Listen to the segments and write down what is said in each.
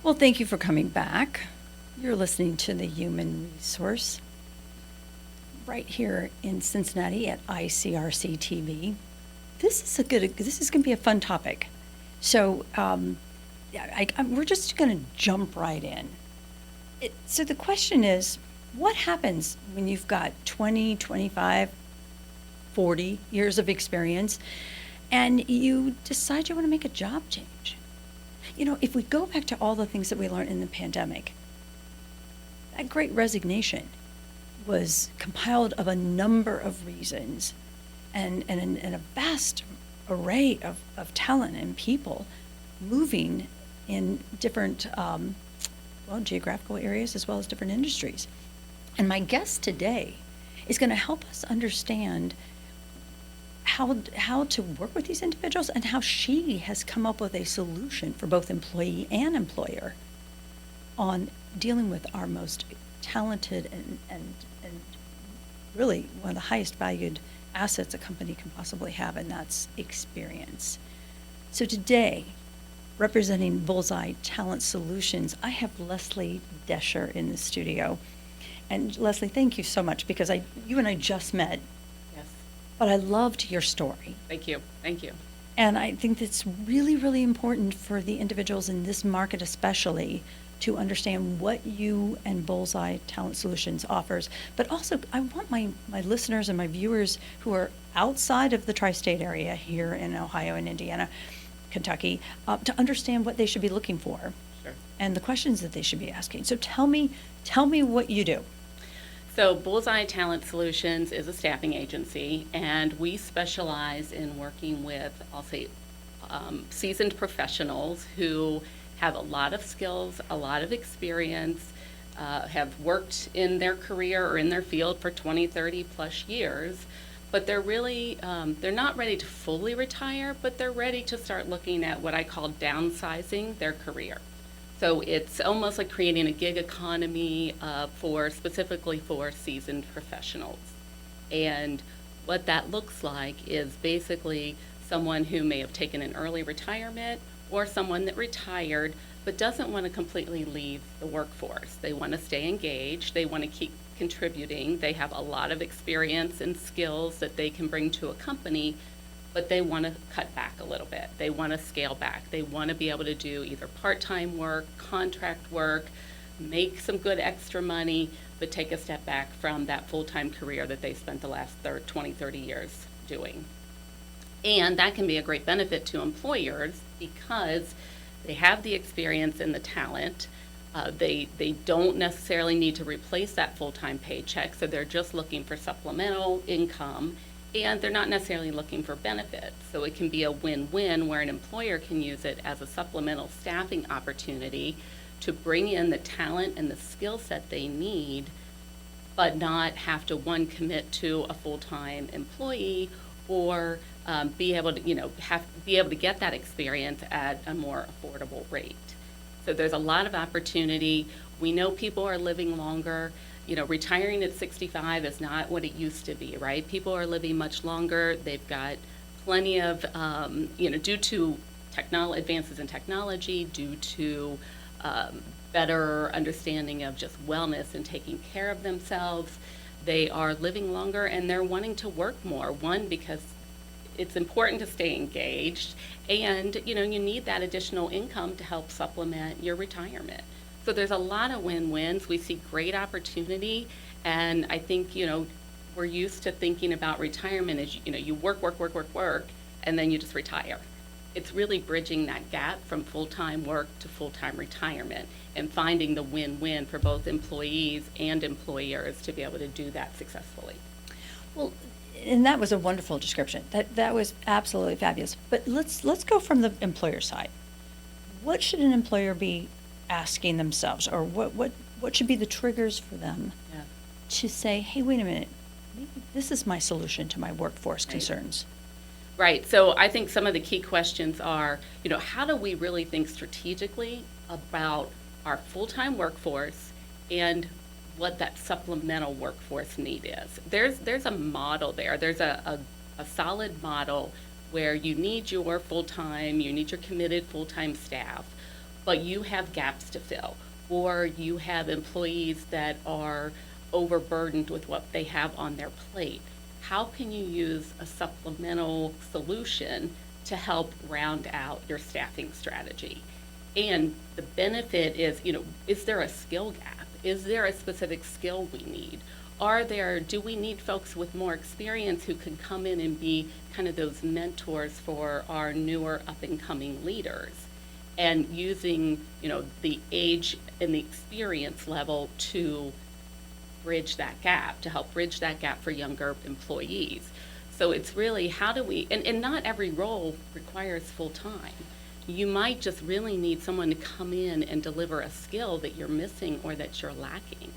Well, thank you for coming back. You're listening to the Human Resource right here in Cincinnati at ICRC-TV. This is going to be a fun topic. So we're just going to jump right in. So the question is, what happens when you've got 20, 25, 40 years of experience and you decide you want to make a job change? You know, if we go back to all the things that we learned in the pandemic, that great resignation was compiled of a number of reasons and a vast array of talent and people moving in different geographical areas as well as different industries. And my guest today is going to help us understand how to work with these individuals and how she has come up with a solution for both employee and employer on dealing with our most talented and really one of the highest valued assets a company can possibly have, and that's experience. So today, representing Bullseye Talent Solutions, I have Leslie Deshler in the studio. And Leslie, thank you so much, because you and I just met. Yes. But I loved your story. Thank you. Thank you. And I think that's really, really important for the individuals in this market especially to understand what you and Bullseye Talent Solutions offers. But also, I want my listeners and my viewers who are outside of the tri-state area here in Ohio and Indiana, Kentucky, to understand what they should be looking for. Sure. And the questions that they should be asking. So tell me what you do. So Bullseye Talent Solutions is a staffing agency, and we specialize in working with, I'll say, seasoned professionals who have a lot of skills, a lot of experience, have worked in their career or in their field for 20, 30 plus years, but they're really, they're not ready to fully retire, but they're ready to start looking at what I call downsizing their career. So it's almost like creating a gig economy specifically for seasoned professionals. And what that looks like is basically someone who may have taken an early retirement or someone that retired but doesn't want to completely leave the workforce. They want to stay engaged. They want to keep contributing. They have a lot of experience and skills that they can bring to a company, but they want to cut back a little bit. They want to scale back. They want to be able to do either part-time work, contract work, make some good extra money, but take a step back from that full-time career that they spent the last 20, 30 years doing. And that can be a great benefit to employers because they have the experience and the talent. They don't necessarily need to replace that full-time paycheck, so they're just looking for supplemental income, and they're not necessarily looking for benefits. So it can be a win-win where an employer can use it as a supplemental staffing opportunity to bring in the talent and the skill set they need, but not have to, one, commit to a full-time employee or be able to get that experience at a more affordable rate. So there's a lot of opportunity. We know people are living longer. You know, retiring at 65 is not what it used to be, right? People are living much longer. They've got plenty of, due to advances in technology, due to better understanding of just wellness and taking care of themselves, they are living longer and they're wanting to work more. One, because it's important to stay engaged, and you need that additional income to help supplement your retirement. So there's a lot of win-wins. We see great opportunity, and I think we're used to thinking about retirement as you work, and then you just retire. It's really bridging that gap from full-time work to full-time retirement and finding the win-win for both employees and employers to be able to do that successfully. Well, and that was a wonderful description. That was absolutely fabulous. But let's go from the employer side. What should an employer be asking themselves, or what should be the triggers for them to say, hey, wait a minute, maybe this is my solution to my workforce concerns? Right. So I think some of the key questions are, how do we really think strategically about our full-time workforce and what that supplemental workforce need is? There's a model there. There's a solid model where you need your full-time, you need your committed full-time staff, but you have gaps to fill, or you have employees that are overburdened with what they have on their plate. How can you use a supplemental solution to help round out your staffing strategy? And the benefit is, is there a skill gap? Is there a specific skill we need? Do we need folks with more experience who can come in and be kind of those mentors for our newer up and coming leaders? And using, the age and the experience level to bridge that gap, to help bridge that gap for younger employees. So it's really how do we, and not every role requires full time. You might just really need someone to come in and deliver a skill that you're missing or that you're lacking.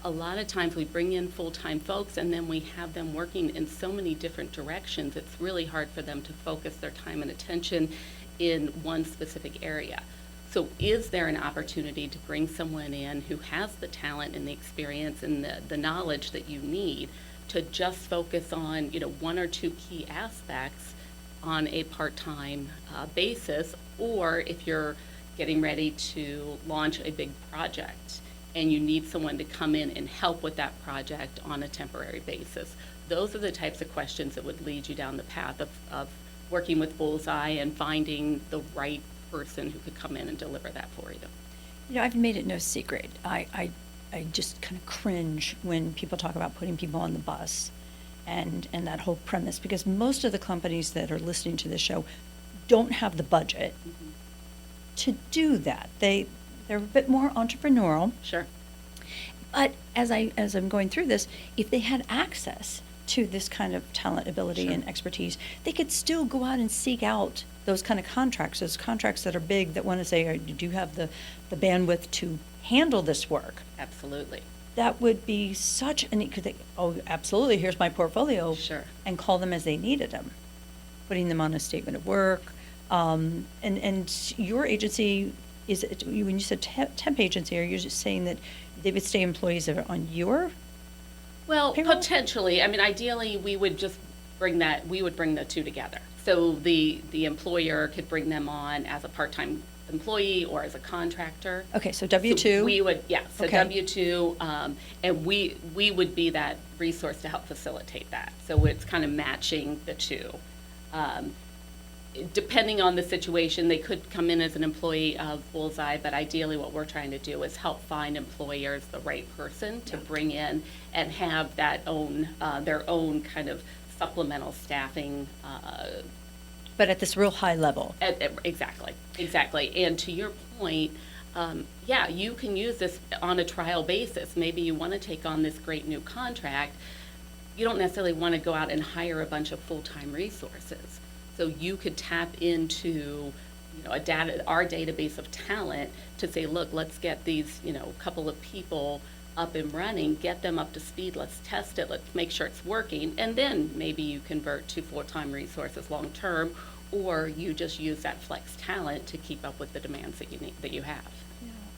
A lot of times we bring in full-time folks and then we have them working in so many different directions, it's really hard for them to focus their time and attention in one specific area. So is there an opportunity to bring someone in who has the talent and the experience and the knowledge that you need to just focus on, one or two key aspects on a part-time basis, or if you're getting ready to launch a big project and you need someone to come in and help with that project on a temporary basis. Those are the types of questions that would lead you down the path of working with Bullseye and finding the right person who could come in and deliver that for you. I've made it no secret. I just kind of cringe when people talk about putting people on the bus and that whole premise, because most of the companies that are listening to this show don't have the budget to do that. They're a bit more entrepreneurial. Sure. But as I'm going through this, if they had access to this kind of talent, ability, Sure. and expertise, they could still go out and seek out those kind of contracts, those contracts that are big, that want to say, do you have the bandwidth to handle this work? Absolutely. That would be such an, could they, oh, absolutely, here's my portfolio. Sure. And call them as they needed them, putting them on a statement of work. And your agency, is it, when you said temp agency, are you just saying that they would stay employees that are on your Well, payroll? potentially. I mean, ideally, we would bring the two together. So the employer could bring them on as a part-time employee or as a contractor. Okay, so W-2. So we would, so Okay. W-2, and we would be that resource to help facilitate that. So it's kind of matching the two. Depending on the situation, they could come in as an employee of Bullseye, but ideally what we're trying to do is help find employers the right person to bring in and have their own kind of supplemental staffing. But at this real high level. Exactly. And to your point, you can use this on a trial basis. Maybe you want to take on this great new contract. You don't necessarily want to go out and hire a bunch of full-time resources. So you could tap into, our database of talent to say, look, let's get these, couple of people up and running, get them up to speed, let's test it, let's make sure it's working, and then maybe you convert to full-time resources long-term, or you just use that flex talent to keep up with the demands that you have.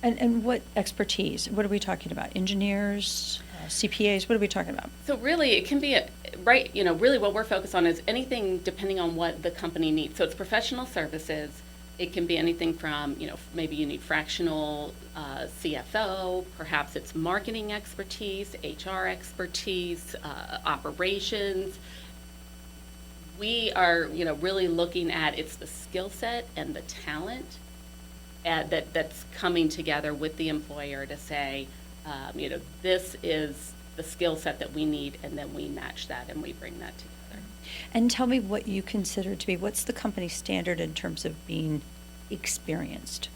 And what expertise? What are we talking about? Engineers, CPAs? What are we talking about? So really, it can be really what we're focused on is anything depending on what the company needs. So it's professional services. It can be anything from, maybe you need fractional CFO, perhaps it's marketing expertise, HR expertise, operations. We are, really looking at it's the skill set and the talent that's coming together with the employer to say, this is the skill set that we need, and then we match that and we bring that together. And tell me what you consider to be, what's the company standard in terms of being experienced?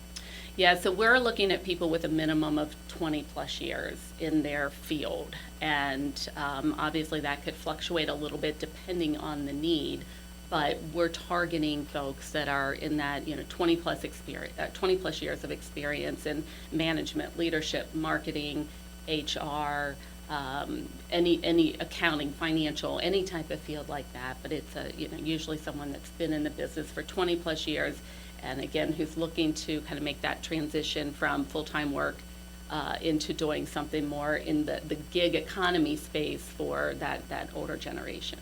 Yeah, so we're looking at people with a minimum of 20 plus years in their field. And obviously that could fluctuate a little bit depending on the need. But we're targeting folks that are in that 20 plus years of experience in management, leadership, marketing, HR, any accounting, financial, any type of field like that. But it's usually someone that's been in the business for 20 plus years, and again, who's looking to kind of make that transition from full-time work into doing something more in the gig economy space for that older generation.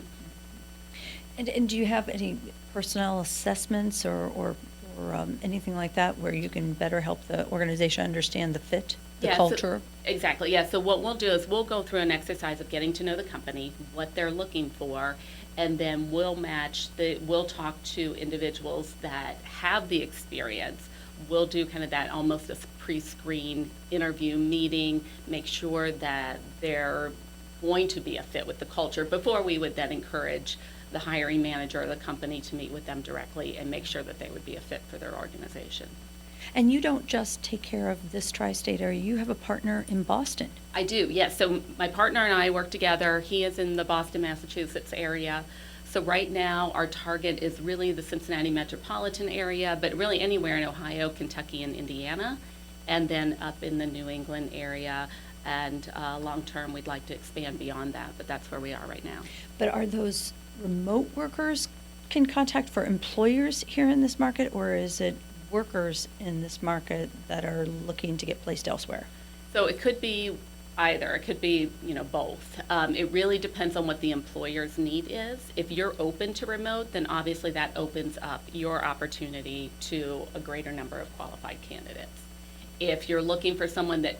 And do you have any personnel assessments or or anything like that where you can better help the organization understand the fit, the Yeah, culture? Exactly, yeah. So what we'll do is we'll go through an exercise of getting to know the company, what they're looking for, and then we'll talk to individuals that have the experience. We'll do kind of that almost a pre-screen interview meeting, make sure that they're going to be a fit with the culture before we would then encourage the hiring manager or the company to meet with them directly and make sure that they would be a fit for their organization. And you don't just take care of this tri-state area, you have a partner in Boston. I do, yes. So my partner and I work together. He is in the Boston, Massachusetts area. So right now, our target is really the Cincinnati metropolitan area, but really anywhere in Ohio, Kentucky, and Indiana, and then up in the New England area. And long-term, we'd like to expand beyond that, but that's where we are right now. But are those remote workers can contact for employers here in this market, or is it workers in this market that are looking to get placed elsewhere? So it could be either. It could be, both. It really depends on what the employer's need is. If you're open to remote, then obviously that opens up your opportunity to a greater number of qualified candidates. If you're looking for someone that,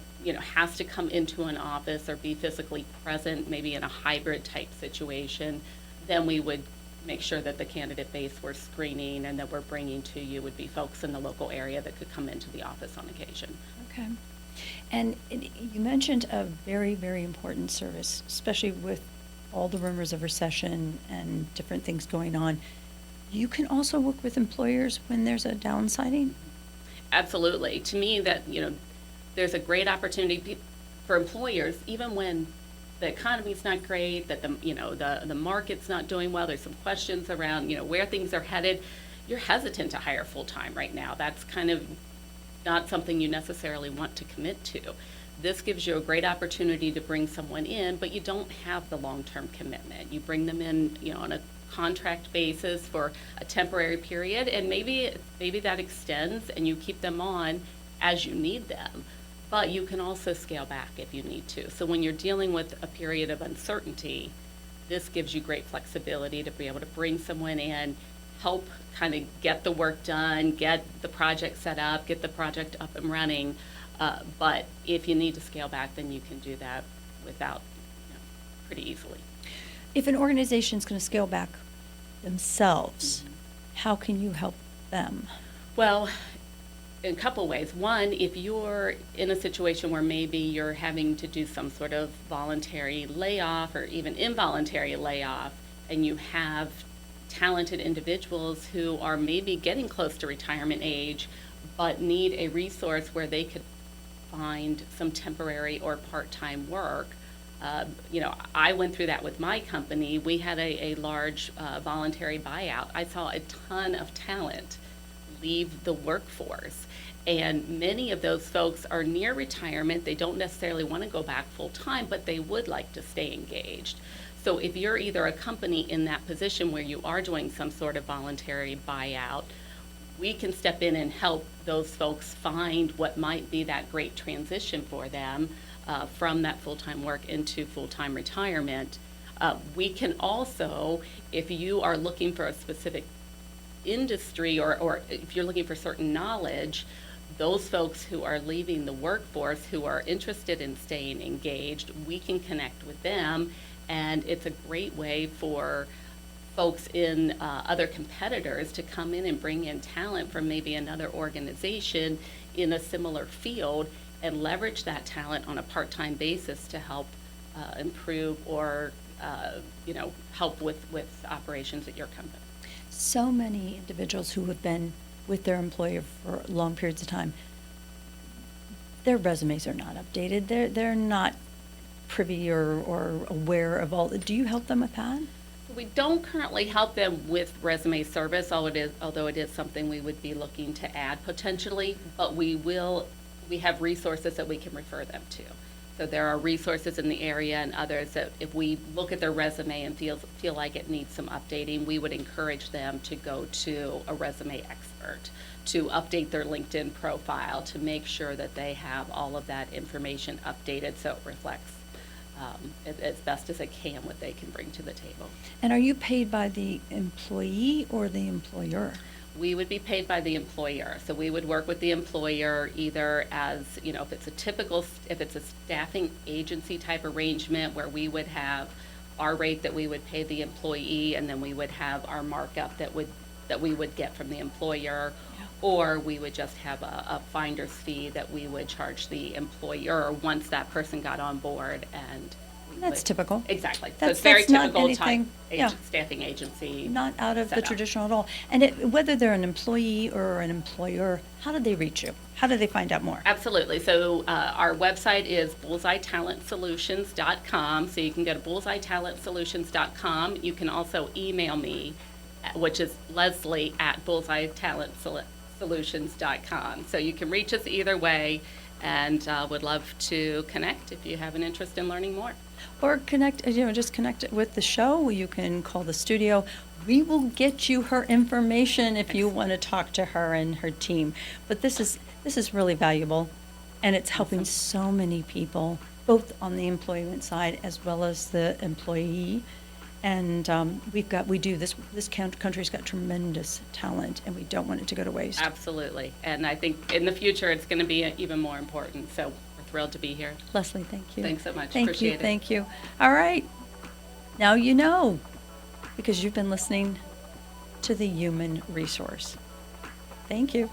has to come into an office or be physically present, maybe in a hybrid type situation, then we would make sure that the candidate base we're screening and that we're bringing to you would be folks in the local area that could come into the office on occasion. Okay. And you mentioned a very, very important service, especially with all the rumors of recession and different things going on. You can also work with employers when there's a downsizing? Absolutely. To me, that, there's a great opportunity for employers, even when the economy's not great, that the market's not doing well, there's some questions around, where things are headed. You're hesitant to hire full-time right now. That's kind of not something you necessarily want to commit to. This gives you a great opportunity to bring someone in, but you don't have the long-term commitment. You bring them in, on a contract basis for a temporary period, and maybe that extends and you keep them on as you need them. But you can also scale back if you need to. So when you're dealing with a period of uncertainty, this gives you great flexibility to be able to bring someone in, help kind of get the work done, get the project set up, get the project up and running. But if you need to scale back, then you can do that without, pretty easily. If an organization is going to scale back themselves, how can you help them? Well, in a couple ways. One, if you're in a situation where maybe you're having to do some sort of voluntary layoff or even involuntary layoff, and you have talented individuals who are maybe getting close to retirement age, but need a resource where they could find some temporary or part-time work. I went through that with my company. We had a large voluntary buyout. I saw a ton of talent leave the workforce. And many of those folks are near retirement. They don't necessarily want to go back full time, but they would like to stay engaged. So if you're either a company in that position where you are doing some sort of voluntary buyout, we can step in and help those folks find what might be that great transition for them from that full-time work into full-time retirement. We can also, if you are looking for a specific industry or if you're looking for certain knowledge, those folks who are leaving the workforce who are interested in staying engaged, we can connect with them, and it's a great way for folks in other competitors to come in and bring in talent from maybe another organization in a similar field and leverage that talent on a part-time basis to help improve or help with operations at your company. So many individuals who have been with their employer for long periods of time, their resumes are not updated. They're not privy or aware of all. Do you help them with that? We don't currently help them with resume service, although it is something we would be looking to add potentially, but we have resources that we can refer them to. So there are resources in the area and others that if we look at their resume and feel like it needs some updating, we would encourage them to go to a resume expert to update their LinkedIn profile to make sure that they have all of that information updated so it reflects as best as it can what they can bring to the table. And are you paid by the employee or the employer? We would be paid by the employer. So we would work with the employer either as, if it's a staffing agency type arrangement where we would have our rate that we would pay the employee, and then we would have our markup that we would get from the employer, or we would just have a finder's fee that we would charge the employer once that person got on board. And That's typical. Exactly. So That's- it's very that's not typical type anything- yeah. staffing agency. Not out of the setup. traditional at all. And whether they're an employee or an employer, how do they reach you? How do they find out more? Absolutely. So our website is bullseyetalentsolutions.com. So you can go to bullseyetalentsolutions.com. You can also email me, which is leslie@bullseyetalentsolutions.com. So you can reach us either way, and would love to connect if you have an interest in learning more. Or just connect it with the show. You can call the studio. We will get you her information if you want to talk to her and her team. But this is really valuable, and it's helping so many people, both on the employment side as well as the employee. And this country's got tremendous talent, and we don't want it to go to waste. Absolutely. And I think in the future it's going to be even more important. So we're thrilled to be here. Leslie, thank you. Thanks so much. Thank Appreciate you. it. Thank you. All right. Now you know, because you've been listening to the Human Resource. Thank you.